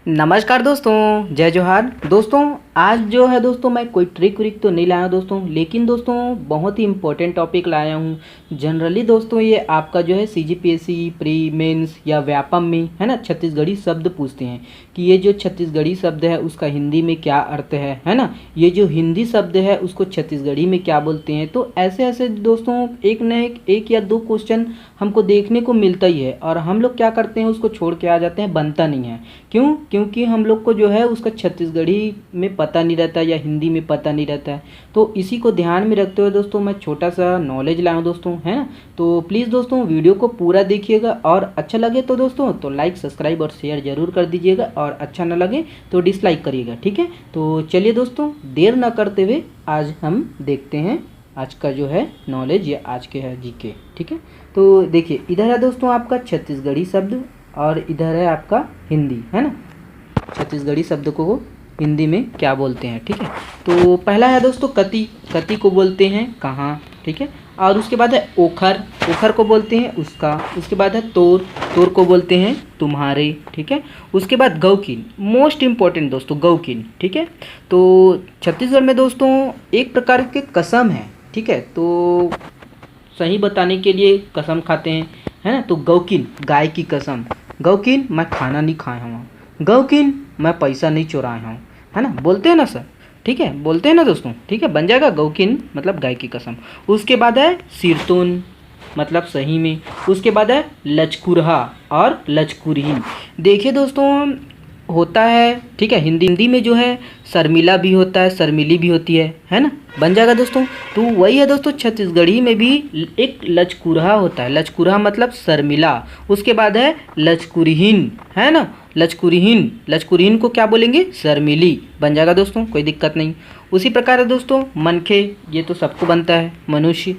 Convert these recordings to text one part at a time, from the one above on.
नमस्कार दोस्तों, जय जोहार। दोस्तों आज जो है दोस्तों मैं कोई ट्रिक व्रिक तो नहीं लाया हूँ दोस्तों, लेकिन दोस्तों बहुत ही इंपॉर्टेंट टॉपिक लाया हूँ। जनरली दोस्तों ये आपका जो है सीजीपीएससी प्री मेंस या व्यापम में है ना, छत्तीसगढ़ी शब्द पूछते हैं कि ये जो छत्तीसगढ़ी शब्द है उसका हिंदी में क्या अर्थ है ना, ये जो हिंदी शब्द है उसको छत्तीसगढ़ी में क्या बोलते हैं। तो ऐसे ऐसे दोस्तों एक न एक या दो क्वेश्चन हमको देखने को मिलता ही है, और हम लोग क्या करते हैं उसको छोड़ के आ जाते हैं, बनता नहीं है। क्यों? क्योंकि हम लोग को जो है उसका छत्तीसगढ़ी में पता नहीं रहता या हिंदी में पता नहीं रहता है। तो इसी को ध्यान में रखते हुए दोस्तों मैं छोटा सा नॉलेज लाया हूँ दोस्तों, है ना। तो प्लीज़ दोस्तों वीडियो को पूरा देखिएगा, और अच्छा लगे तो दोस्तों तो लाइक सब्सक्राइब और शेयर ज़रूर कर दीजिएगा, और अच्छा ना लगे तो डिसलाइक करिएगा, ठीक है। तो चलिए दोस्तों देर ना करते हुए आज हम देखते हैं आज का जो है नॉलेज या आज के है जीके, ठीक है। तो देखिए इधर है दोस्तों आपका छत्तीसगढ़ी शब्द, और इधर है आपका हिंदी, है ना। छत्तीसगढ़ी शब्द को हिंदी में क्या बोलते हैं, ठीक है। तो पहला है दोस्तों कति, कति को बोलते हैं कहाँ, ठीक है। और उसके बाद है ओखर, ओखर को बोलते हैं उसका। उसके बाद है तोर, तोर को बोलते हैं तुम्हारे, ठीक है। उसके बाद गौकीन, मोस्ट इम्पॉर्टेंट दोस्तों गौकीन, ठीक है। तो छत्तीसगढ़ में दोस्तों एक प्रकार के कसम है, ठीक है। तो सही बताने के लिए कसम खाते हैं, है ना। तो गौकीन गाय की कसम, गौकीन मैं खाना नहीं खाया हूँ, गौकीन मैं पैसा नहीं चुराया हूँ, है ना। बोलते हैं ना सर, ठीक है, बोलते हैं ना दोस्तों, ठीक है। बन जाएगा गौकीन मतलब गाय की कसम। उसके बाद है सिरतुन मतलब सही में। उसके बाद है लचकुरहा और लचकुरहीन। देखिए दोस्तों होता है, ठीक है, हिंदी में जो है शर्मिला भी होता है, शर्मिली भी होती है ना। बन जाएगा दोस्तों। तो वही है दोस्तों छत्तीसगढ़ी में भी एक लचकुरहा होता है, लचकुरहा मतलब शर्मिला। उसके बाद है लचकुरहीन, है ना, लचकुरहीन, लचकुरहीन को क्या बोलेंगे, शर्मिली। बन जाएगा दोस्तों, कोई दिक्कत नहीं। उसी प्रकार है दोस्तों मनखे, ये तो सबको बनता है, मनुष्य।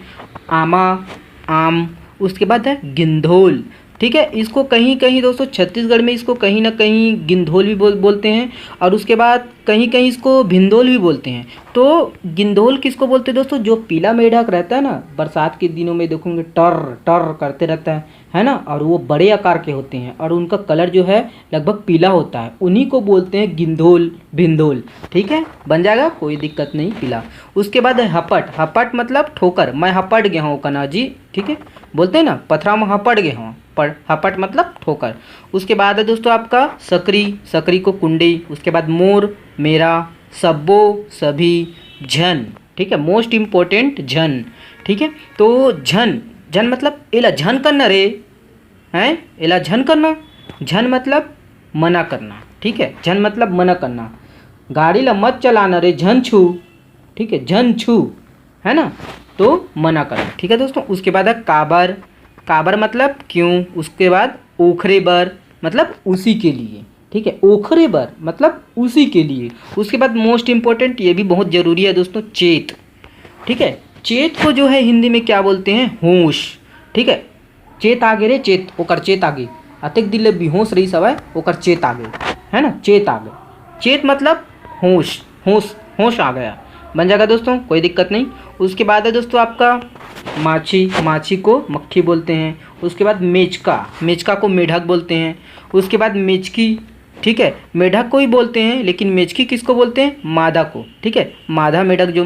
आमा, आम। उसके बाद है गिंधोल, ठीक है। इसको कहीं कहीं दोस्तों छत्तीसगढ़ में इसको कहीं ना कहीं गिंधोल भी बोलते हैं, और उसके बाद कहीं कहीं इसको भिंदोल भी बोलते हैं। तो गिंधोल किसको बोलते हैं दोस्तों, जो पीला मेढक रहता है ना, बरसात के दिनों में देखोगे टर टर करते रहता है ना, और वो बड़े आकार के होते हैं और उनका कलर जो है लगभग पीला होता है, उन्हीं को बोलते हैं गिंधोल भिंदोल, ठीक है। बन जाएगा, कोई दिक्कत नहीं, पीला। उसके बाद है हपट, हपट मतलब ठोकर, मैं हपट गया हूँ कना जी, ठीक है। बोलते हैं ना पथरा में हपट गया हूँ, पर हपट मतलब ठोकर। उसके बाद है दोस्तों आपका सकरी, सकरी को कुंडी। उसके बाद मोर मेरा, सब्बो सभी, झन, ठीक है, मोस्ट इम्पोर्टेंट झन, ठीक है। तो झन, झन मतलब एला झन करना रे, हैं एला झन करना, झन मतलब मना करना, ठीक है। झन मतलब मना करना, गाड़ी ला मत चलाना रे झन छू, ठीक है, झन छू, है ना, तो मना करना, ठीक है दोस्तों। उसके बाद है काबर, काबर मतलब क्यों। उसके बाद ओखरे बर मतलब उसी के लिए, ठीक है, ओखरे बर मतलब उसी के लिए। उसके बाद मोस्ट इम्पोर्टेंट, ये भी बहुत ज़रूरी है दोस्तों, चेत, ठीक है। चेत को जो है हिंदी में क्या बोलते हैं, होश, ठीक है। चेत आगे रे, चेत ओकर चेत आगे, अतेक दिल बेहोश रही सब है ओकर चेत आगे, है ना, चेत आगे। चेत मतलब होश, होश, होश आ गया। बन जाएगा दोस्तों, कोई दिक्कत नहीं। उसके बाद है दोस्तों आपका माछी, माछी को मक्खी बोलते हैं। उसके बाद मेचका, मेचका को मेढक बोलते हैं। उसके बाद मेचकी, ठीक है, मेढक को ही बोलते हैं, लेकिन मेचकी किसको बोलते हैं, मादा को, ठीक है। मादा मेढक जो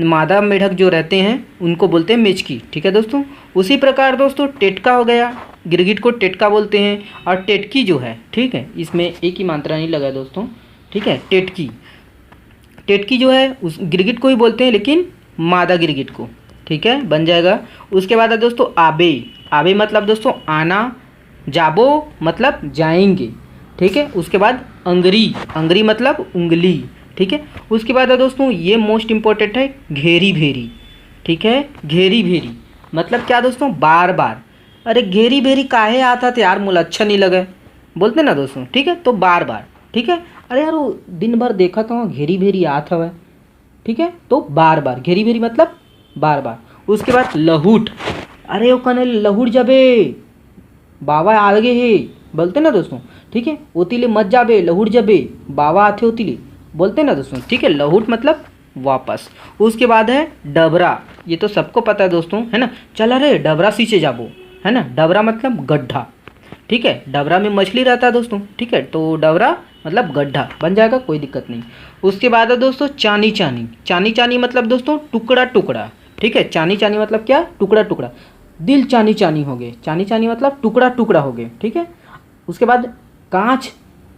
मादा मेढक जो रहते हैं उनको बोलते हैं मेचकी, ठीक है दोस्तों। उसी प्रकार दोस्तों टेटका हो गया, गिरगिट को टेटका बोलते हैं। और टेटकी जो है, ठीक है, इसमें एक ही मात्रा नहीं लगा दोस्तों, ठीक है। टेटकी, टेटकी जो है उस गिरगिट को ही बोलते हैं, लेकिन मादा गिरगिट को, ठीक है। बन जाएगा। उसके बाद है दोस्तों आबे, आबे मतलब दोस्तों आना, जाबो मतलब जाएंगे, ठीक है। उसके बाद अंगरी, अंगरी मतलब उंगली, ठीक है। उसके बाद है दोस्तों ये मोस्ट इम्पोर्टेंट है घेरी भेरी, ठीक है। घेरी भेरी मतलब क्या दोस्तों, बार बार, अरे घेरी भेरी काहे आता था यार, मुझे अच्छा नहीं लगा, बोलते ना दोस्तों, ठीक है। तो बार बार, ठीक है, अरे यार वो दिन भर देखा था घेरी भेरी आता है, ठीक है। तो बार बार, घेरी भेरी मतलब बार बार। उसके बाद लहूट, अरे वो कने लहूट जाबे बाबा आगे है, बोलते ना दोस्तों, ठीक है। ओतिले मत जाबे लहूट जाबे बाबा आते ओतिले, बोलते ना दोस्तों, ठीक है। लहूट मतलब वापस। उसके बाद है डबरा, ये तो सबको पता है दोस्तों, है ना, चल अरे डबरा सींचे जाबो, है ना, डबरा मतलब गड्ढा, ठीक है। डबरा में मछली रहता है दोस्तों, ठीक है, तो डबरा मतलब गड्ढा बन जाएगा, कोई दिक्कत नहीं। उसके बाद है दोस्तों चानी चानी। चानी चानी मतलब दोस्तों टुकड़ा टुकड़ा, ठीक है। चानी चानी मतलब क्या, टुकड़ा टुकड़ा। दिल चानी चानी हो गए, चानी चानी मतलब टुकड़ा टुकड़ा हो गए, ठीक है। उसके बाद कांच,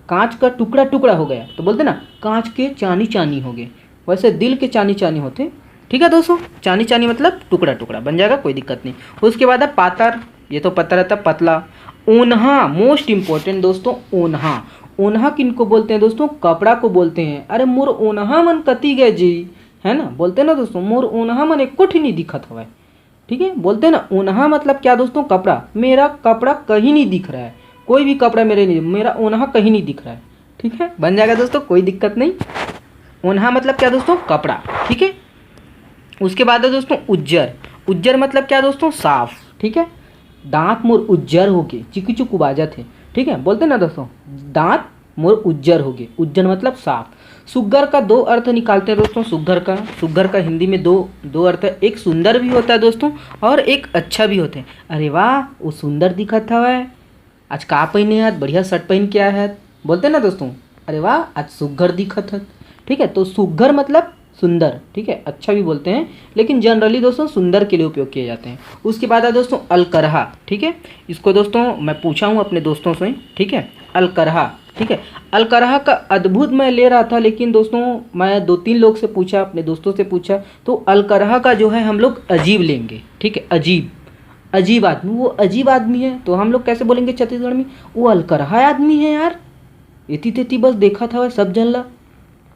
कांच का टुकड़ा टुकड़ा हो गया तो बोलते ना कांच के चानी चानी हो गए, वैसे दिल के चानी चानी होते, ठीक है दोस्तों। चानी चानी मतलब टुकड़ा टुकड़ा बन जाएगा, कोई दिक्कत नहीं। उसके बाद है पातर, ये तो पता रहता पतला। ओन्हा, मोस्ट इंपॉर्टेंट दोस्तों, ओन्हा। ओन्हा किनको बोलते हैं दोस्तों, कपड़ा को बोलते हैं। अरे मोर ओन्हा मन कती गए जी, है ना, बोलते हैं ना दोस्तों, मोर ओन्हा मन एक कुछ नहीं दिखत हवा, ठीक है। बोलते हैं ना ओन्हा मतलब क्या दोस्तों, कपड़ा। मेरा कपड़ा कहीं नहीं दिख रहा है, कोई भी कपड़ा मेरे नहीं, मेरा ओन्हा कहीं नहीं दिख रहा है, ठीक है, बन जाएगा दोस्तों, कोई दिक्कत नहीं। ओन्हा मतलब क्या दोस्तों, कपड़ा, ठीक है। उसके बाद है दोस्तों उज्जर। उज्जर मतलब क्या दोस्तों, साफ, ठीक है। दांत मोर उज्जर हो गए, चिकी चुक उबाजत है, ठीक है, बोलते ना दोस्तों दांत मोर उज्जर हो गए। उज्जर मतलब साफ। सुग्गर का दो अर्थ निकालते हैं दोस्तों। सुग्गर का हिंदी में दो अर्थ है, एक सुंदर भी होता है दोस्तों और एक अच्छा भी होता है। अरे वाह वो सुंदर दिखत हवा, आज का पहने है, बढ़िया शर्ट पहन के आया है, बोलते हैं ना दोस्तों, अरे वाह आज सुग्घर दिखत है, ठीक है। तो सुग्घर मतलब सुंदर, ठीक है, अच्छा भी बोलते हैं, लेकिन जनरली दोस्तों सुंदर के लिए उपयोग किए जाते हैं। उसके बाद है दोस्तों अलकरहा, ठीक है। इसको दोस्तों मैं पूछा हूँ अपने दोस्तों से, ठीक है, अलकरहा, ठीक है। अलकरहा का अद्भुत मैं ले रहा था, लेकिन दोस्तों मैं 2-3 लोग से पूछा, अपने दोस्तों से पूछा, तो अलकरहा का जो है हम लोग अजीब लेंगे, ठीक है, अजीब। अजीब आदमी, वो अजीब आदमी है, तो हम लोग कैसे बोलेंगे छत्तीसगढ़ में, वो अलकरहा आदमी है यार, इति तेती बस देखा था वह सब जनला,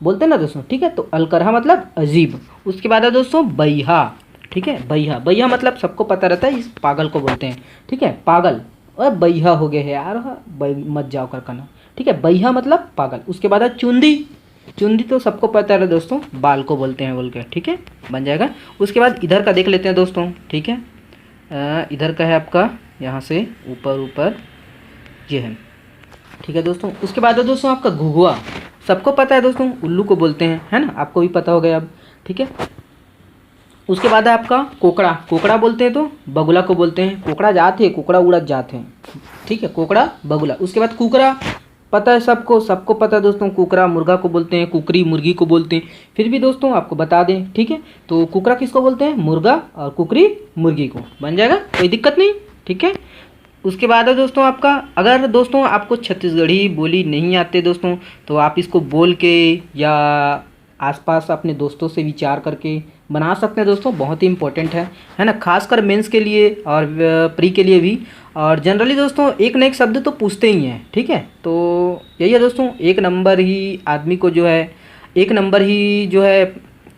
बोलते ना दोस्तों, ठीक है। तो अलकरहा मतलब अजीब। उसके बाद है दोस्तों बैहा, ठीक है, बैहा। बैहा मतलब सबको पता रहता है, इस पागल को बोलते हैं, ठीक है, पागल। और बैहा हो गए है यार, मत जाओ कर कहना, ठीक है, बैहा मतलब पागल। उसके बाद है चुंदी। चुंदी तो सबको पता है दोस्तों, बाल को बोलते हैं बोल के, ठीक है, बन जाएगा। उसके बाद इधर का देख लेते हैं दोस्तों, ठीक है। इधर का है आपका, यहाँ से ऊपर ऊपर ये है, ठीक है दोस्तों। उसके बाद है दोस्तों आपका घुघुआ, सबको पता है दोस्तों, उल्लू को बोलते हैं, है ना, आपको भी पता हो गया अब, ठीक है। उसके बाद है आपका कोकड़ा। कोकड़ा बोलते हैं तो बगुला को बोलते हैं, कोकड़ा जाते हैं, कोकड़ा उड़द जाते हैं, ठीक है, कोकड़ा बगुला। उसके बाद कुकरा, पता है सबको पता है दोस्तों, कुकरा मुर्गा को बोलते हैं, कुकरी मुर्गी को बोलते हैं, फिर भी दोस्तों आपको बता दें, ठीक है। तो कुकरा किसको बोलते हैं, मुर्गा, और कुकरी मुर्गी को, बन जाएगा, कोई दिक्कत नहीं, ठीक है। उसके बाद है दोस्तों आपका, अगर दोस्तों आपको छत्तीसगढ़ी बोली नहीं आते दोस्तों, तो आप इसको बोल के या आसपास अपने दोस्तों से विचार करके बना सकते हैं दोस्तों, बहुत ही इंपॉर्टेंट है ना, खासकर मेंस के लिए और प्री के लिए भी। और जनरली दोस्तों एक न एक शब्द तो पूछते ही हैं, ठीक है। तो यही है दोस्तों, एक नंबर ही आदमी को जो है, एक नंबर ही जो है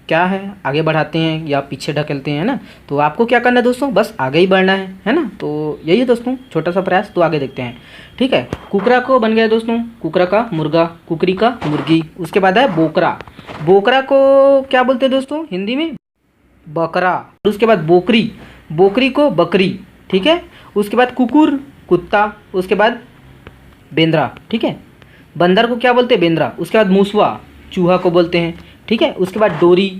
क्या है, आगे बढ़ाते हैं या पीछे ढकेलते हैं, ना। तो आपको क्या करना है दोस्तों, बस आगे ही बढ़ना है ना। तो यही है दोस्तों, छोटा सा प्रयास, तो आगे देखते हैं, ठीक है। कुकरा को बन गया दोस्तों, कुकरा का मुर्गा, कुकरी का मुर्गी। उसके बाद है बोकरा। बोकरा को क्या बोलते हैं दोस्तों हिंदी में, बकरा। उसके बाद बोकरी, बोकरी को बकरी, ठीक है। उसके बाद कुकुर, कुत्ता। उसके बाद बेंद्रा, ठीक है, बंदर को क्या बोलते हैं, बेंद्रा। उसके बाद मूसवा, चूहा को बोलते हैं, ठीक है। उसके बाद डोरी,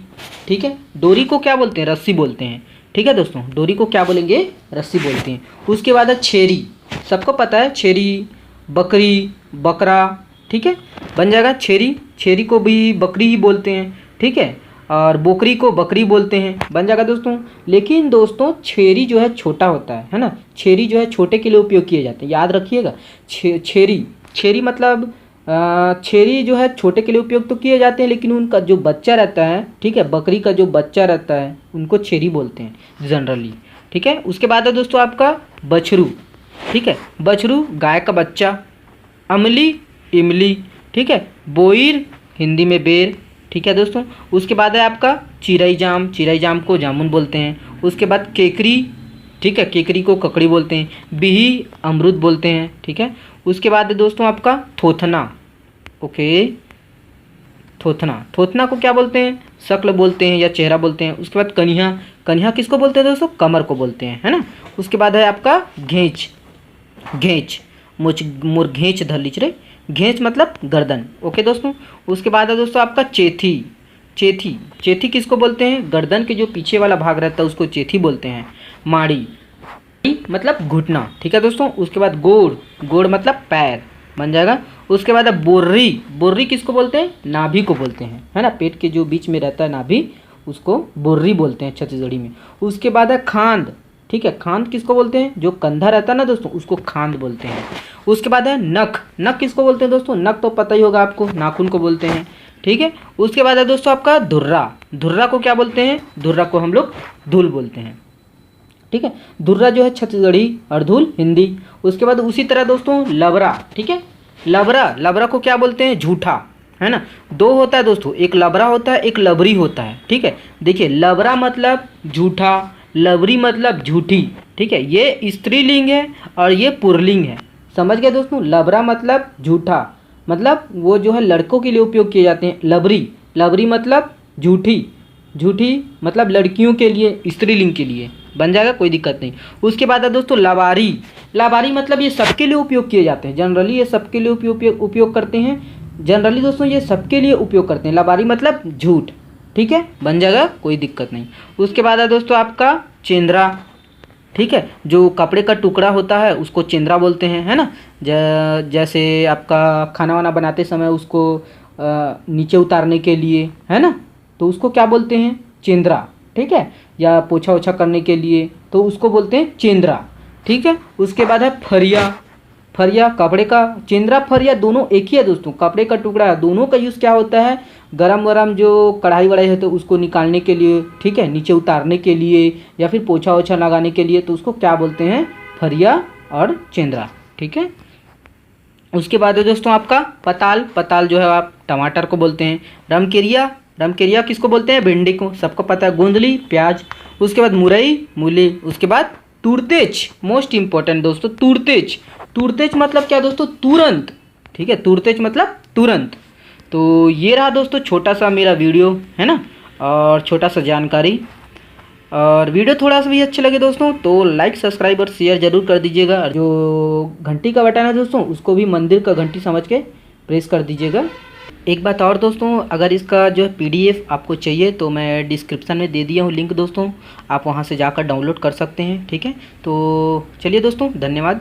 ठीक है, डोरी को क्या बोलते हैं, रस्सी बोलते हैं, ठीक है दोस्तों, डोरी को क्या बोलेंगे, रस्सी बोलते हैं। उसके बाद है छेरी, सबको पता है, छेरी, बकरी, बकरा, ठीक है, बन जाएगा छेरी। छेरी को भी बकरी ही बोलते हैं, ठीक है, और बोकरी को बकरी बोलते हैं, बन जाएगा दोस्तों। लेकिन दोस्तों छेरी जो है छोटा होता है ना, छेरी जो है छोटे के लिए उपयोग किए जाते हैं, याद रखिएगा। छेरी मतलब छेरी जो है छोटे के लिए उपयोग तो किए जाते हैं, लेकिन उनका जो बच्चा रहता है, ठीक है, बकरी का जो बच्चा रहता है उनको छेरी बोलते हैं जनरली, ठीक है। उसके बाद है दोस्तों आपका बछरू, ठीक है, बछरू गाय का बच्चा। अमली, इमली, ठीक है, बोईर हिंदी में बेर, ठीक है दोस्तों। उसके बाद है आपका चिरई जाम, चिरई जाम को जामुन बोलते हैं। उसके बाद केकरी, ठीक है, केकरी को ककड़ी बोलते हैं। बिही अमरूद बोलते हैं, ठीक है। उसके बाद है दोस्तों आपका थोथना, ओके, थोथना, थोथना को क्या बोलते हैं, शक्ल बोलते हैं या चेहरा बोलते हैं। उसके बाद कन्हा, कन्हा किसको बोलते हैं दोस्तों, कमर को बोलते हैं, है ना। उसके बाद है आपका घेंच, घेंच मुर घेंच धर लीच रे, घेंच मतलब गर्दन, ओके दोस्तों। उसके बाद है दोस्तों आपका चेथी, चेथी, चेथी किसको बोलते हैं, गर्दन के जो पीछे वाला भाग रहता है उसको चेथी बोलते हैं। माड़ी, मतलब घुटना, ठीक है दोस्तों। उसके बाद गोड़, गोड़ मतलब पैर बन जाएगा। उसके बाद बोर्री, बोर्री किसको बोलते हैं? नाभि को बोलते हैं, है ना, पेट के जो बीच में रहता है नाभि, उसको बोर्री बोलते हैं छत्तीसगढ़ी में। उसके बाद है खांद, ठीक है, खांद किसको बोलते हैं? जो कंधा रहता है ना दोस्तों, उसको खांद बोलते हैं। उसके बाद है नख, नख किसको बोलते हैं दोस्तों? नख तो पता ही होगा आपको, नाखून को बोलते हैं, ठीक है। उसके बाद है दोस्तों आपका धुर्रा, धुर्रा को क्या बोलते हैं? धुर्रा को हम लोग धूल बोलते हैं, ठीक है। धुर्रा जो है छत्तीसगढ़ी और धूल हिंदी। उसके बाद उसी तरह दोस्तों लबरा, ठीक है, लबरा, लबरा को क्या बोलते हैं? झूठा, है ना। दो होता है दोस्तों, एक लबरा होता है, एक लबरी होता है, ठीक है। देखिए लबरा मतलब झूठा, लबरी मतलब झूठी, ठीक है। ये स्त्रीलिंग है और ये पुरलिंग है, समझ गए दोस्तों। लबरा मतलब झूठा, मतलब वो जो है लड़कों के लिए उपयोग किए जाते हैं। लबरी, लबरी मतलब झूठी, झूठी मतलब लड़कियों के लिए, स्त्रीलिंग के लिए बन जाएगा, कोई दिक्कत नहीं। उसके बाद है दोस्तों लाबारी, लाबारी मतलब ये सबके लिए उपयोग किए जाते हैं, जनरली ये सबके लिए उपयोग करते हैं, जनरली दोस्तों ये सबके लिए उपयोग करते हैं। लाबारी मतलब झूठ, ठीक है, बन जाएगा, कोई दिक्कत नहीं। उसके बाद है दोस्तों आपका चेंद्रा, ठीक है, जो कपड़े का टुकड़ा होता है उसको चेंद्रा बोलते हैं, है ना। जैसे आपका खाना वाना बनाते समय उसको नीचे उतारने के लिए, है ना, तो उसको क्या बोलते हैं? चेंद्रा, ठीक है। या पोछा ओछा करने के लिए तो उसको बोलते हैं चेंद्रा, ठीक है। उसके बाद है फरिया, फरिया कपड़े का, चेंद्रा फरिया दोनों एक ही है दोस्तों, कपड़े का टुकड़ा, दोनों का यूज़ क्या होता है? गरम गरम जो कढ़ाई वढ़ाई है तो उसको निकालने के लिए, ठीक है, नीचे उतारने के लिए या फिर पोछा ओछा लगाने के लिए, तो उसको क्या बोलते हैं? फरिया और चेंद्रा, ठीक है। उसके बाद है दोस्तों आपका पताल, पताल जो है आप टमाटर को बोलते हैं। रमकेरिया, रमकेरिया किसको बोलते हैं? भिंडी को, सबको पता है। गोंदली प्याज। उसके बाद मुरई मूली। उसके बाद तुरतेज, मोस्ट इंपॉर्टेंट दोस्तों तुरतेज, तुरतेज मतलब क्या दोस्तों? तुरंत, ठीक है, तुरतेज मतलब तुरंत। तो ये रहा दोस्तों छोटा सा मेरा वीडियो, है ना, और छोटा सा जानकारी। और वीडियो थोड़ा सा भी अच्छे लगे दोस्तों तो लाइक सब्सक्राइब और शेयर जरूर कर दीजिएगा। जो घंटी का बटन है दोस्तों उसको भी मंदिर का घंटी समझ के प्रेस कर दीजिएगा। एक बात और दोस्तों, अगर इसका जो PDF आपको चाहिए तो मैं डिस्क्रिप्शन में दे दिया हूँ लिंक दोस्तों, आप वहाँ से जाकर डाउनलोड कर सकते हैं, ठीक है। तो चलिए दोस्तों, धन्यवाद।